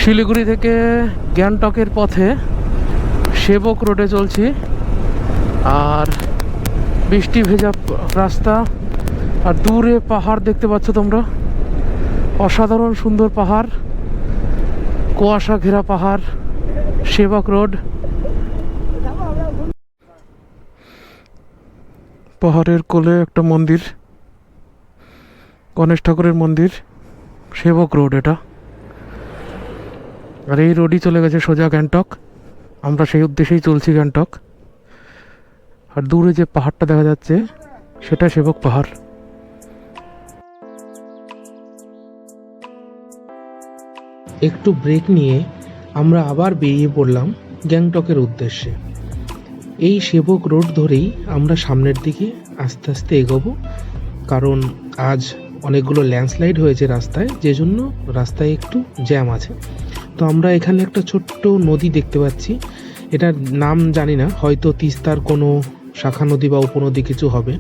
শিলিগুড়ি থেকে গ্যাংটকের পথে সেবক রোডে চলছি। আর বৃষ্টি ভেজা রাস্তা, আর দূরে পাহাড় দেখতে পাচ্ছ তোমরা, অসাধারণ সুন্দর পাহাড়, কুয়াশা ঘেরা পাহাড়, সেবক রোড। পাহাড়ের কোলে একটা মন্দির, গণেশ ঠাকুরের মন্দির, সেবক রোড এটা। আর এই রোডই চলে গেছে সোজা গ্যাংটক। আমরা সেই উদ্দেশ্যেই চলছি গ্যাংটক। আর দূরে যে পাহাড়টা দেখা যাচ্ছে সেটা সেবক পাহাড়। একটু ব্রেক নিয়ে আমরা আবার বেরিয়ে পড়লাম গ্যাংটকের উদ্দেশ্যে। এই সেবক রোড ধরেই আমরা সামনের দিকে আস্তে আস্তে এগোবো, কারণ আজ অনেকগুলো ল্যান্ডস্লাইড হয়েছে রাস্তায়, যে জন্য রাস্তায় একটু জ্যাম আছে। তো আমরা এখানে একটা ছোট্ট নদী দেখতে পাচ্ছি, এটার নাম জানি না, হয়তো তিস্তার কোনো শাখা নদী বা উপনদী কিছু হবে।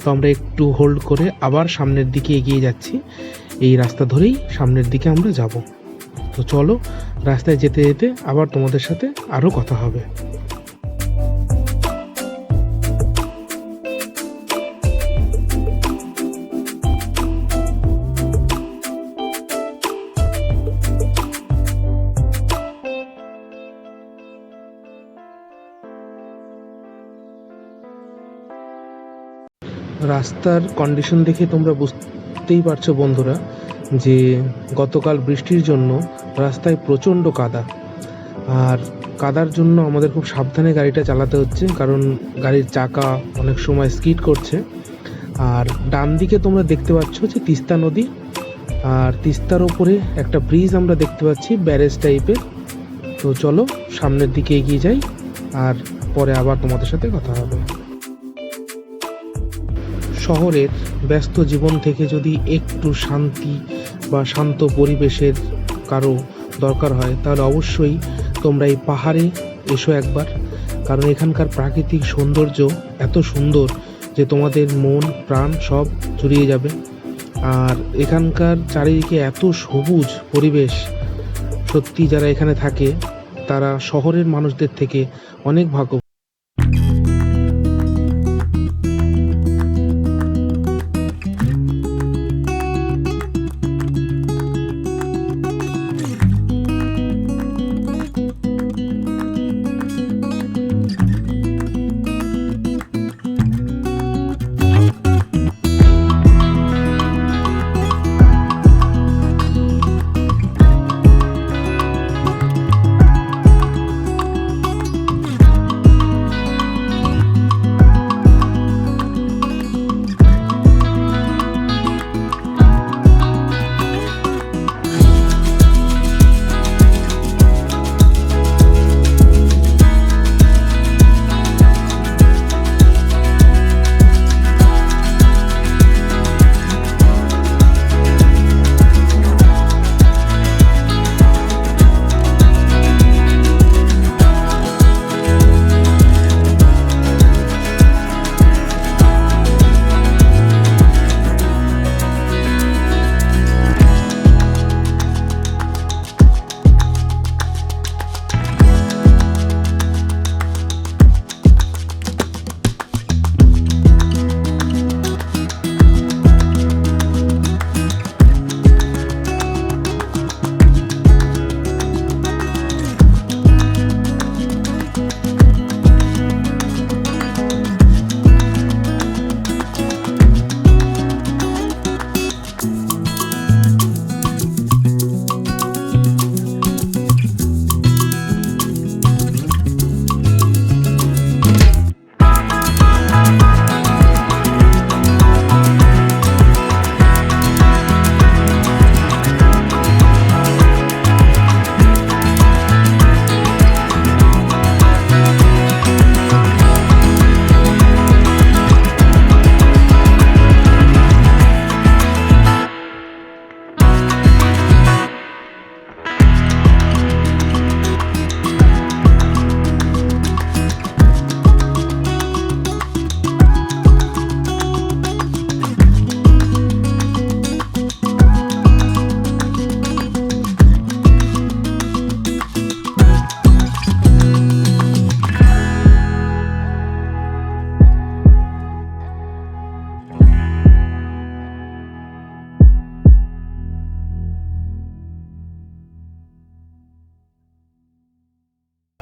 তো আমরা একটু হোল্ড করে আবার সামনের দিকে এগিয়ে যাচ্ছি। এই রাস্তা ধরেই সামনের দিকে আমরা যাব। তো চলো, রাস্তায় যেতে যেতে আবার তোমাদের সাথে আরও কথা হবে। রাস্তার কন্ডিশন দেখে তোমরা বুঝতেই পারছো বন্ধুরা যে গতকাল বৃষ্টির জন্য রাস্তায় প্রচণ্ড কাদা। আর কাদার জন্য আমাদের খুব সাবধানে গাড়িটা চালাতে হচ্ছে, কারণ গাড়ির চাকা অনেক সময় স্কিড করছে। আর ডান দিকে তোমরা দেখতে পাচ্ছ যে তিস্তা নদী, আর তিস্তার ওপরে একটা ব্রিজ আমরা দেখতে পাচ্ছি, ব্যারেজ টাইপের। তো চলো সামনের দিকে এগিয়ে যাই, আর পরে আবার তোমাদের সাথে কথা হবে। শহরের ব্যস্ত জীবন থেকে যদি একটু শান্তি বা শান্ত পরিবেশের কারো দরকার হয়, তাহলে অবশ্যই তোমরা এই পাহাড়ে এসো একবার, কারণ এখানকার প্রাকৃতিক সৌন্দর্য এত সুন্দর যে তোমাদের মন প্রাণ সব জুড়িয়ে যাবে। আর এখানকার চারিদিকে এত সবুজ পরিবেশ, সত্যি যারা এখানে থাকে তারা শহরের মানুষদের থেকে অনেক ভাগ্য।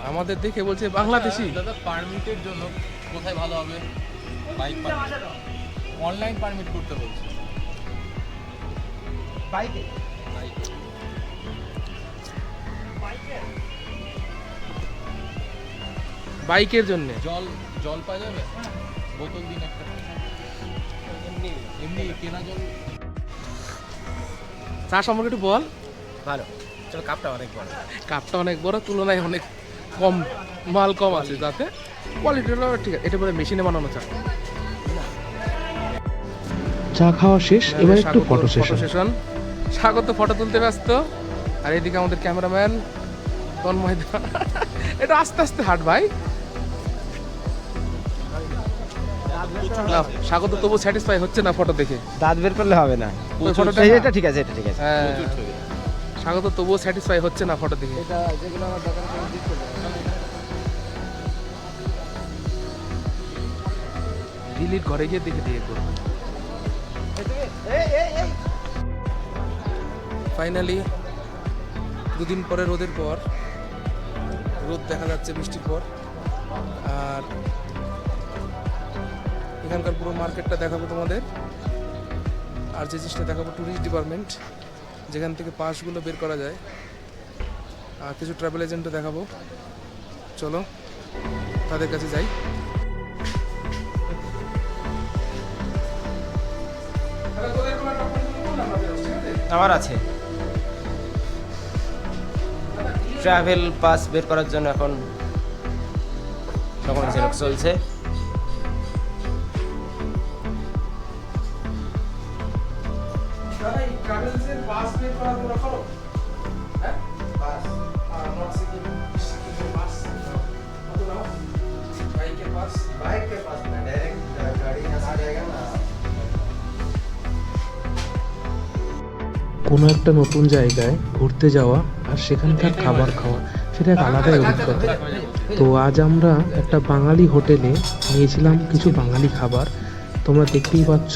আমাদের দেখে বলছে বাংলাদেশি। দাদা পারমিটের জন্য কোথায় ভালো হবে? বাইক পারমিট, অনলাইন পারমিট করতে বলছে। বাইকে বাইকের জন্য জল জল পাওয়া যাবে? বোতল দিন একটা। এমনি এমনি কেনা জল। চা সম্পর্কে একটু বল। ভালো, চলো কাপটা অনেক বড়। কাপটা অনেক বড়, তুলনায় অনেক কম, মাল কম আছে, যাতে কোয়ালিটিটা ঠিক আছে। এটা বলে মেশিনে বানানো চা। চা খাওয়া শেষ, এবার একটু ফটো সেশন। স্বাগত ফটো তুলতে ব্যস্ত, আর এদিকে আমাদের ক্যামেরাম্যান তন্ময় দা। এটা আস্তে আস্তে হাঁট ভাই। না, স্বাগত তবু স্যাটিসফাই হচ্ছে না ফটো দেখে। দাঁত বের করলে হবে না। ওই ফটোটা এটা ঠিক আছে, এটা ঠিক আছে। হ্যাঁ, স্বাগত তবুও স্যাটিসফাই হচ্ছে না ফটো দেখে। এটা যেগুলো আমার দোকানে দিতে ডিলিট ঘরে গিয়ে দেখে দিয়ে করবো। ফাইনালি দুদিন পরে রোদের পর, রোদ দেখা যাচ্ছে বৃষ্টির পর, আর এখানকার পুরো মার্কেটটা দেখাবো তোমাদের। আর যে জিনিসটা দেখাবো ট্যুরিস্ট ডিপার্টমেন্ট, যেখান থেকে পাসগুলো বের করা যায়, আর কিছু ট্রাভেল এজেন্টও দেখাবো। চলো তাদের কাছে যাই। আমার আছে ট্রাভেল পাস বের করার জন্য এখন সকল জেরক্স চলছে। কোনো একটা নতুন জায়গায় ঘুরতে যাওয়া আর সেখানকার খাবার খাওয়া, সেটা এক আলাদাই অভিজ্ঞতা। তো আজ আমরা একটা বাঙালি হোটেলে নিয়েছিলাম কিছু বাঙালি খাবার। তোমরা দেখতেই পাচ্ছ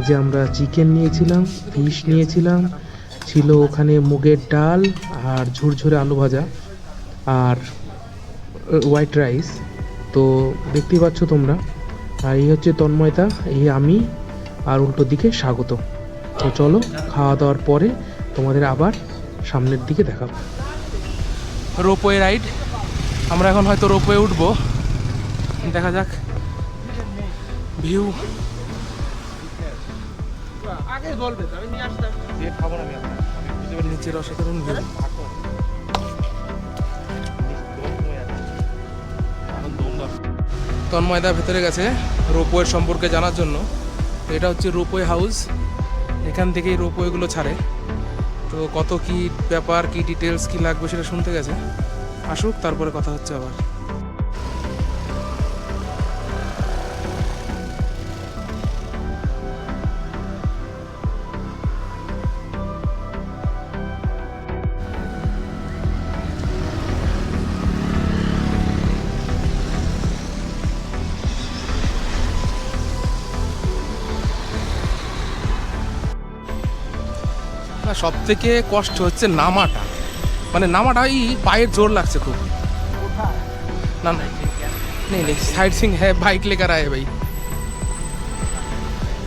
যে আমরা চিকেন নিয়েছিলাম, ফিশ নিয়েছিলাম, ছিল ওখানে মুগের ডাল আর ঝুরঝুরে আলু ভাজা আর হোয়াইট রাইস। তো দেখতেই পাচ্ছ তোমরা। আর এই হচ্ছে তন্ময়দা, এই আমি, আর উল্টো দিকে স্বাগত। তো চলো খাওয়া দাওয়ার পরে তোমাদের আবার সামনের দিকে দেখাবো। রোপওয়ে রাইড, আমরা এখন হয়তো রোপওয়ে উঠবো, দেখা যাক ভিউ। আগে বলবে, আমি নিয়ে আসতাম, খাবো না আমি। নিচের অসাধারণ ভিউ। তন্ময়দা ভেতরে গেছে রোপওয়ের সম্পর্কে জানার জন্য। তো এটা হচ্ছে রোপওয়ে হাউস, এখান থেকেই রোপওয়েগুলো ছাড়ে। তো কত কি ব্যাপার, কি ডিটেলস, কি লাগবে সেটা শুনতে গেছে। আসুক, তারপরে কথা হচ্ছে আবার। না, সব থেকে কষ্ট হচ্ছে নামাটা, মানে নামাটাই পায়ের জোর লাগছে খুব। না না, নেই নেই, সাইড সিং হ্যাঁ, বাইক লেকার আয় ভাই।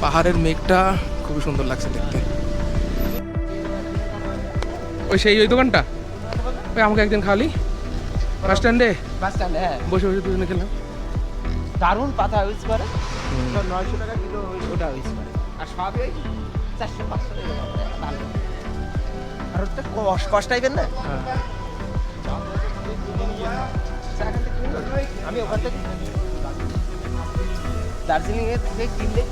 পাহাড়ের মেঘটা খুবই সুন্দর লাগছে দেখতে। ওই সেই ওই দোকানটা, ওই আমাকে একদিন খাওয়ালি বাস স্ট্যান্ডে, বাস স্ট্যান্ডে, হ্যাঁ, বসে বসে দুজনে খেলাম। দারুণ পাতা ইউজ করে, 900 টাকা কিলো ওটা ইউজ করে। আর সব এই 400-500 টাকা। আর ওটা কষ্ট টাইপের না। আমি ওখান থেকে দার্জিলিং এর থেকে কিনলে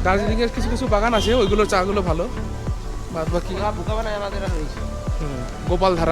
দার্জিলিংয়ের কিছু কিছু বাগান আছে, ওইগুলো চাগুলো ভালো, বাদ বাকি বোকা বানায় আমাদের আর রয়েছে গোপালধারা।